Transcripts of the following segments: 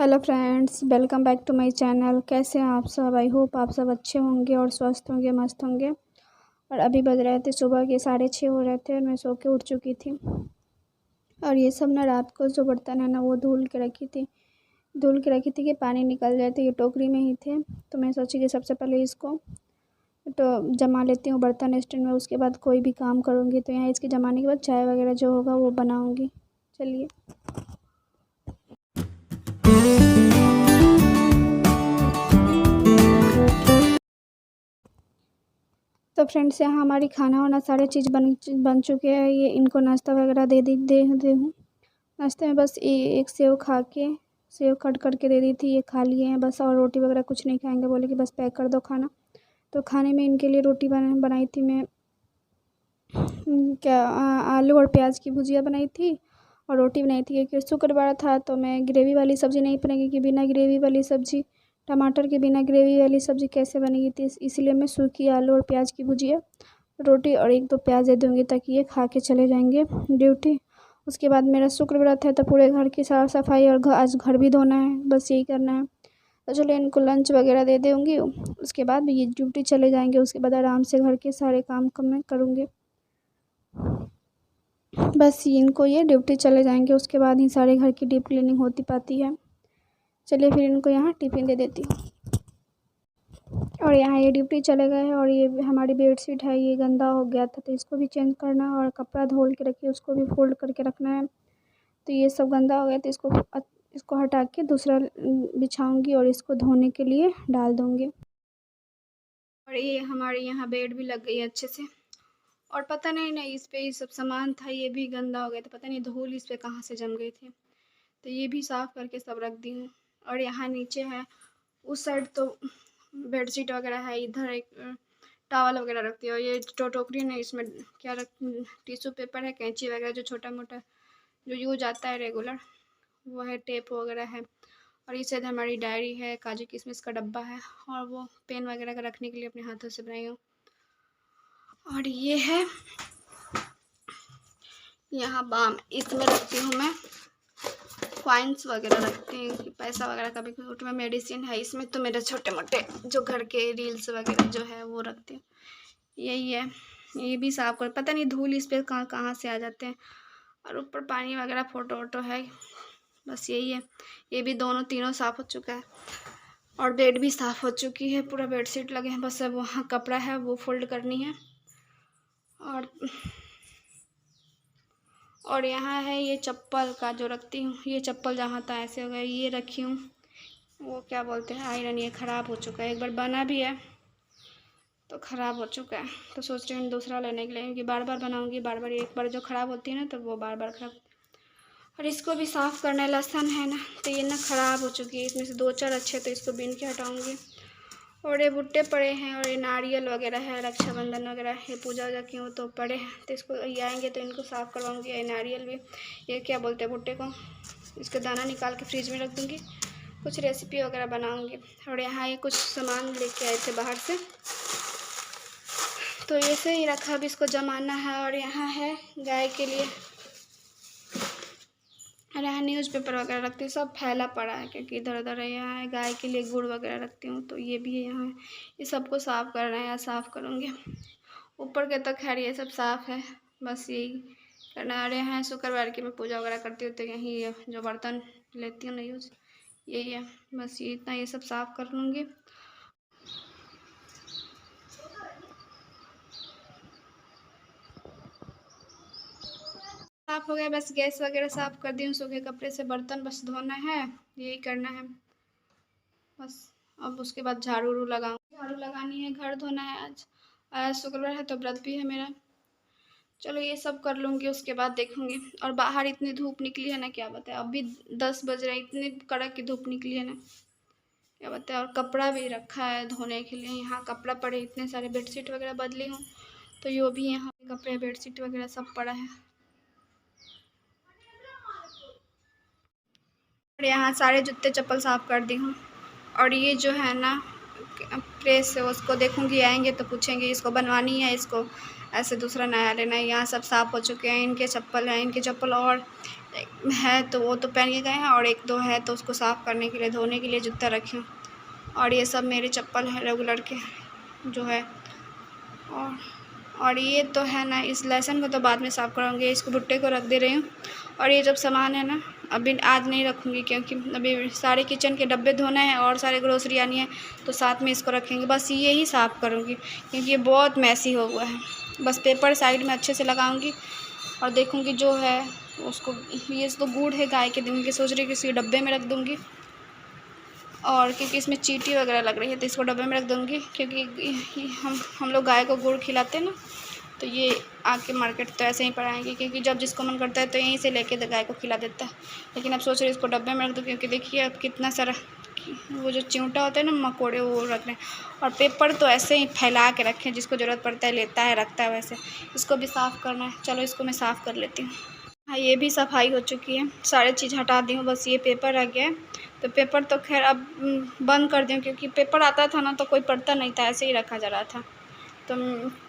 Hello friends, welcome back to my channel. कैसे हैं आप सब? आई होप आप सब अच्छे होंगे और स्वस्थ होंगे, मस्त होंगे। और अभी बज रहे थे सुबह के 6:30 हो रहे थे और मैं सो के उठ चुकी थी। और ये सब ना रात को जो बर्तन है ना वो धुल के रखी थी कि पानी निकल जाए। तो ये टोकरी में ही थे, तो मैं सोची कि सबसे पहले इसको तो जमा लेती हूँ बर्तन स्टैंड में, उसके बाद कोई भी काम करूँगी। तो यहाँ इसके जमाने के बाद चाय वगैरह जो होगा वो बनाऊँगी। चलिए। तो फ्रेंड्स, यहाँ हमारी खाना वाना सारी चीज़ बन चुके हैं। ये इनको नाश्ता वगैरह दे हूँ। नाश्ते में बस एक सेव कट करके दे दी थी, ये खा लिए हैं बस। और रोटी वगैरह कुछ नहीं खाएंगे, बोले कि बस पैक कर दो खाना। तो खाने में इनके लिए रोटी बनाई थी मैं, आलू और प्याज की भुजिया बनाई थी और रोटी बनाई थी। क्योंकि शुक्रवार था तो मैं ग्रेवी वाली सब्ज़ी नहीं बनेगी कि बिना ग्रेवी वाली सब्ज़ी, टमाटर के बिना ग्रेवी वाली सब्ज़ी कैसे बनेगी थी, इसलिए मैं सूखी आलू और प्याज की भुजिया, रोटी और 1-2 प्याज दे दूँगी ताकि ये खा के चले जाएंगे ड्यूटी। उसके बाद मेरा शुक्रवार है तो पूरे घर की साफ़ सफाई और आज घर भी धोना है, बस यही करना है। तो चलो इनको लंच वगैरह दे दूँगी, उसके बाद ये ड्यूटी चले जाएंगे। उसके बाद आराम से घर के सारे काम मैं करूँगी। बस इनको ये ड्यूटी चले जाएंगे, उसके बाद ही सारे घर की डीप क्लीनिंग होती पाती है। चलिए फिर इनको यहाँ टिफ़िन दे देती हूँ। और यहाँ ये ड्यूटी चले गए हैं। और ये हमारी बेडशीट है, ये गंदा हो गया था तो इसको भी चेंज करना है। और कपड़ा धोल के रखिए, उसको भी फोल्ड करके रखना है। तो ये सब गंदा हो गया तो इसको हटा के दूसरा बिछाऊंगी और इसको धोने के लिए डाल दूँगी। और ये हमारे यहाँ बेड भी लग गई है अच्छे से। और पता नहीं इस पे ये सब सामान था, ये भी गंदा हो गया था। पता नहीं धूल इस पे कहाँ से जम गई थी, तो ये भी साफ़ करके सब रख दी हूँ। और यहाँ नीचे है, उस साइड तो बेडशीट वगैरह है, इधर एक टॉवल वगैरह रखती है। और ये टोकरी नहीं, इसमें क्या टिश्यू पेपर है, कैंची वगैरह जो छोटा मोटा जो यूज आता है रेगुलर, वो है, टेप वगैरह है। और इस साइड हमारी डायरी है, काजू किशमिश का डब्बा है, और वो पेन वगैरह का रखने के लिए अपने हाथों से बनाई हूँ। और ये है यहाँ बाम, इसमें रखती हूँ मैं कॉइन्स वगैरह रखती हूँ, पैसा वगैरह का भी कुछ में। मेडिसिन है इसमें, तो मेरे छोटे मोटे जो घर के रील्स वगैरह जो है वो रखती हूँ। यही है, ये भी साफ कर, पता नहीं धूल इस पर कहाँ से आ जाते हैं। और ऊपर पानी वगैरह फोटो वोटो है, बस यही है। ये भी दोनों तीनों साफ़ हो चुका है। और बेड भी साफ़ हो चुकी है, पूरा बेडशीट लगे हैं, बस अब वहाँ कपड़ा है वो फोल्ड करनी है। और यहाँ है ये चप्पल का जो रखती हूँ, ये चप्पल जहाँ था ऐसे हो गया, ये रखी हूँ, वो क्या बोलते हैं, आयरन, ये ख़राब हो चुका है। एक बार बना भी है तो ख़राब हो चुका है, तो सोच रही हूँ दूसरा लेने के लिए, क्योंकि बार बार बनाऊँगी, बार बार एक बार जो ख़राब होती है ना तो वो बार बार ख़राब। और इसको भी साफ़ करना है, लहसुन है ना, तो ये ना ख़राब हो चुकी है, इसमें से 2-4 अच्छे, तो इसको बीन के हटाऊँगी। और ये भुट्टे पड़े हैं, और ये नारियल वगैरह है, रक्षाबंधन वगैरह, ये पूजा वूजा की हो तो पड़े हैं, तो इसको ये आएंगे तो इनको साफ़ करवाऊँगी। ये नारियल भी, ये क्या बोलते हैं भुट्टे को, इसका दाना निकाल के फ्रिज में रख दूँगी, कुछ रेसिपी वगैरह बनाऊँगी। और यहाँ ये कुछ सामान लेके आए थे बाहर से, तो ऐसे ही रखा, अब इसको जमाना है। और यहाँ है गाय के लिए, और यहाँ न्यूज़पेपर वगैरह रखती हूँ, सब फैला पड़ा है क्योंकि इधर उधर है। यहाँ है गाय के लिए गुड़ वगैरह रखती हूँ, तो ये भी है यहाँ है। ये सबको साफ़ करना है या साफ़ करूँगी। ऊपर के तो खैर ये सब साफ़ है, बस यही करना है। और यहाँ है शुक्रवार की मैं पूजा वगैरह करती हूँ, तो यही जो बर्तन लेती हूँ ना यूज़, यही है, बस ये इतना, ये सब साफ़ कर लूँगी। साफ़ हो गया, बस गैस वगैरह साफ़ कर दी हूँ, सूखे कपड़े से बर्तन बस धोना है, यही करना है बस। अब उसके बाद झाड़ू लगानी है, घर धोना है। आज शुक्रवार है तो व्रत भी है मेरा। चलो ये सब कर लूँगी, उसके बाद देखूँगी। और बाहर इतनी धूप निकली है ना, क्या बताए, अभी 10 बज रहे, इतनी कड़क की धूप निकली है ना, क्या बताए। और कपड़ा भी रखा है धोने के लिए, यहाँ कपड़ा पड़े इतने सारे, बेडशीट वगैरह बदली हूँ तो ये भी यहाँ कपड़े बेडशीट वगैरह सब पड़ा है। और यहाँ सारे जूते चप्पल साफ़ कर दी हूँ। और ये जो है ना प्रेस है, उसको देखूँगी, आएंगे तो पूछेंगे इसको बनवानी है, इसको ऐसे दूसरा नया लेना है। यहाँ सब साफ़ हो चुके हैं, इनके चप्पल हैं, इनके चप्पल और एक है तो वो तो पहन के गए हैं, और एक दो है तो उसको साफ़ करने के लिए, धोने के लिए जूता रखी हूँ। और ये सब मेरे चप्पल हैं रेगुलर के जो है। और ये तो है ना, इस लहसुन को तो बाद में साफ़ करूँगी, इसको भुट्टे को रख दे रही हूँ। और ये जब सामान है ना, अभी आज नहीं रखूँगी क्योंकि अभी सारे किचन के डब्बे धोने हैं और सारे ग्रोसरी आनी है, तो साथ में इसको रखेंगे। बस ये ही साफ़ करूँगी क्योंकि ये बहुत मैसी हो हुआ है। बस पेपर साइड में अच्छे से लगाऊँगी और देखूँगी जो है उसको। ये तो गुड़ है गाय के, दिन के सोच रही किसी डब्बे में रख दूँगी, और क्योंकि इसमें चींटी वगैरह लग रही है तो इसको डब्बे में रख दूँगी, क्योंकि हम लोग गाय को गुड़ खिलाते हैं ना, तो ये आके मार्केट तो ऐसे ही पड़ाएंगे, क्योंकि जब जिसको मन करता है तो यहीं से लेके गाय को खिला देता है। लेकिन अब सोच रही इसको डब्बे में रख दूँ, क्योंकि देखिए अब कितना सारा वो जो चिमटा होता है ना, मकोड़े, वो रख रहे हैं। और पेपर तो ऐसे ही फैला के रखें, जिसको ज़रूरत पड़ता है लेता है रखता है। वैसे इसको भी साफ़ करना है, चलो इसको मैं साफ़ कर लेती हूँ। हाँ, ये भी सफाई हो चुकी है, सारी चीज़ हटा दी हूँ, बस ये पेपर रह गया है। तो पेपर तो खैर अब बंद कर दी हूँ, क्योंकि पेपर आता था ना तो कोई पढ़ता नहीं था, ऐसे ही रखा जा रहा था। तो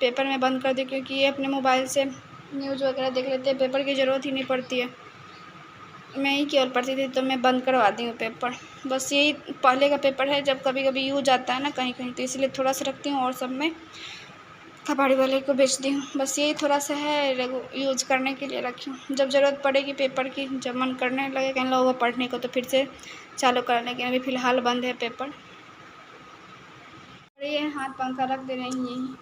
पेपर में बंद कर दी, क्योंकि ये अपने मोबाइल से न्यूज़ वगैरह देख लेते हैं, पेपर की ज़रूरत ही नहीं पड़ती है। मैं ही केवल पढ़ती थी, तो मैं बंद करवा दी हूँ पेपर। बस यही पहले का पेपर है, जब कभी कभी यूज आता है ना कहीं कहीं, तो इसलिए थोड़ा सा रखती हूँ और सब में कबाड़ी वाले को बेच दी हूँ। बस यही थोड़ा सा है यूज़ करने के लिए रखी हूँ, जब ज़रूरत पड़ेगी पेपर की, जब मन करने लगे कहीं लोगों को पढ़ने को, तो फिर से चालू कर लेंगे। अभी फ़िलहाल बंद है पेपर। और ये हाथ पंखा रख दे रही हैं,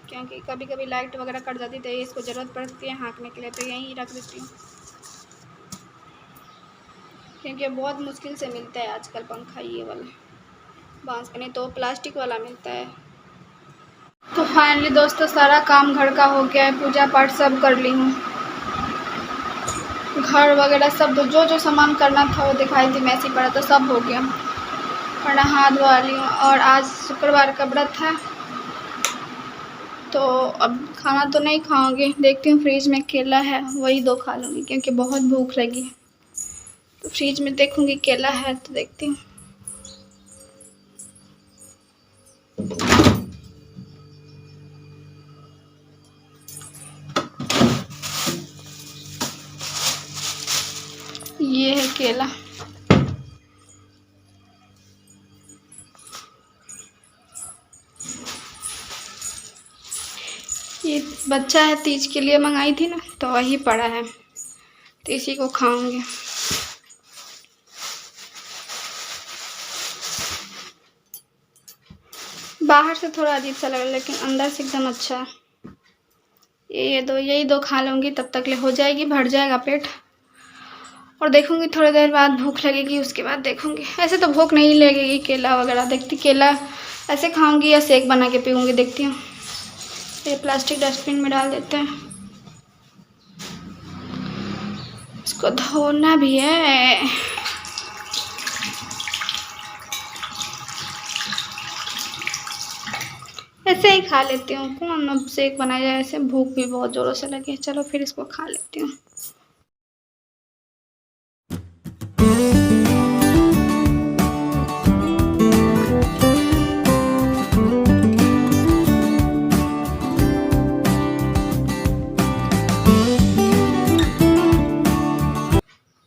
क्योंकि कभी कभी लाइट वगैरह कट जाती तो इसको ज़रूरत पड़ती है हाँकने के लिए, तो यहीं रख देती हूँ, क्योंकि बहुत मुश्किल से मिलता है आजकल पंखा, ये वाला बांस का, नहीं तो प्लास्टिक वाला मिलता है। तो फाइनली दोस्तों सारा काम घर का हो गया है, पूजा पाठ सब कर ली हूँ, घर वगैरह सब जो जो सामान करना था वो दिखाई थी मैसी पड़ा, तो सब हो गया। और नहा धोवा ली हूँ, और आज शुक्रवार का व्रत है, तो अब खाना तो नहीं खाऊंगी, देखती हूँ फ्रिज में केला है वही 2 खा लूँगी, क्योंकि बहुत भूख लगी है। तो फ्रिज में देखूँगी केला है तो देखती हूँ। ये है केला, ये बच्चा है तीज के लिए मंगाई थी ना, तो वही पड़ा है, तो इसी को खाऊंगी। बाहर से थोड़ा अजीब सा लग रहा है, लेकिन अंदर से एकदम अच्छा है। यही दो खा लूँगी, तब तक ले हो जाएगी, भर जाएगा पेट। और देखूँगी थोड़ी देर बाद भूख लगेगी, उसके बाद देखूँगी। ऐसे तो भूख नहीं लगेगी, केला वगैरह देखती, केला ऐसे खाऊँगी या शेक बना के पीऊँगी, देखती हूँ। ये प्लास्टिक डस्टबिन में डाल देते हैं, इसको धोना भी है। ऐसे ही खा लेती हूँ, कौन अब शेक बनाया जाए, ऐसे भूख भी बहुत ज़ोरों से लगी। चलो फिर इसको खा लेती हूँ।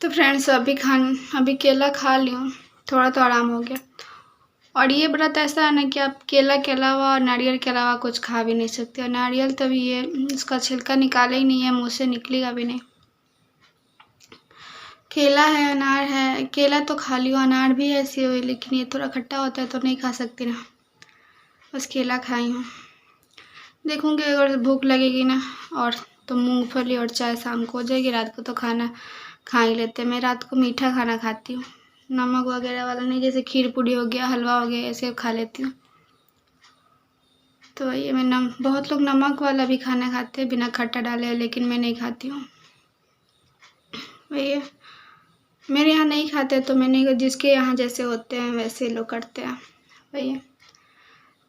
तो फ्रेंड्स अभी केला खा ली हूँ, थोड़ा तो आराम हो गया। और ये व्रत ऐसा है ना कि आप केला के अलावा, नारियल के अलावा कुछ खा भी नहीं सकते। और नारियल तो भी ये इसका छिलका निकाले ही नहीं है, मुँह से निकलेगा भी नहीं। केला है, अनार है, केला तो खा लियो, अनार भी है ऐसे हुए, लेकिन ये थोड़ा खट्टा होता है तो नहीं खा सकती ना, बस केला खाई हूँ। देखूँगी अगर भूख लगेगी ना और तो मूंगफली और चाय शाम को हो जाएगी। रात को तो खाना खा ही लेते हैं। मैं रात को मीठा खाना खाती हूँ, नमक वगैरह वाला नहीं, जैसे खीर पूड़ी हो गया, हलवा हो गया, ऐसे खा लेती हूँ। तो ये मैं बहुत लोग नमक वाला भी खाना खाते हैं बिना खट्टा डाले, लेकिन मैं नहीं खाती हूँ। भैया मेरे यहाँ नहीं खाते, तो मैंने जिसके यहाँ जैसे होते हैं वैसे लोग करते हैं भैया।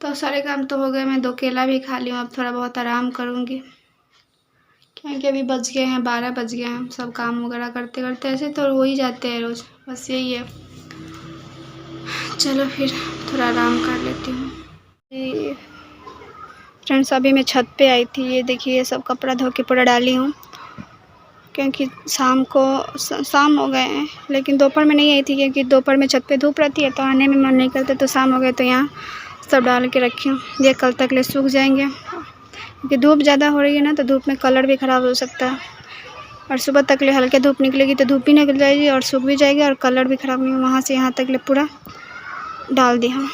तो सारे काम तो हो गए, मैं 2 केला भी खा ली हूँ। अब थोड़ा बहुत आराम करूँगी, क्योंकि अभी बज गए हैं 12 बज गए हैं। सब काम वगैरह करते करते ऐसे तो हो ही जाते हैं रोज़, बस यही है। चलो फिर थोड़ा आराम कर लेती हूँ। फ्रेंड्स अभी मैं छत पे आई थी, ये देखिए सब कपड़ा धो के पूरा डाली हूँ। क्योंकि शाम हो गए हैं, लेकिन दोपहर में नहीं आई थी क्योंकि दोपहर में छत पे धूप रहती है तो आने में मन नहीं करता। तो शाम हो गए तो यहाँ सब डाल के रखी हूँ, ये कल तक ले सूख जाएंगे क्योंकि धूप ज़्यादा हो रही है ना, तो धूप में कलर भी ख़राब हो सकता है। और सुबह तक ले हल्के धूप निकलेगी तो धूप भी निकल जाएगी और सूख भी जाएगी और कलर भी ख़राब नहीं। वहाँ से यहाँ तक ले पूरा डाल दिया।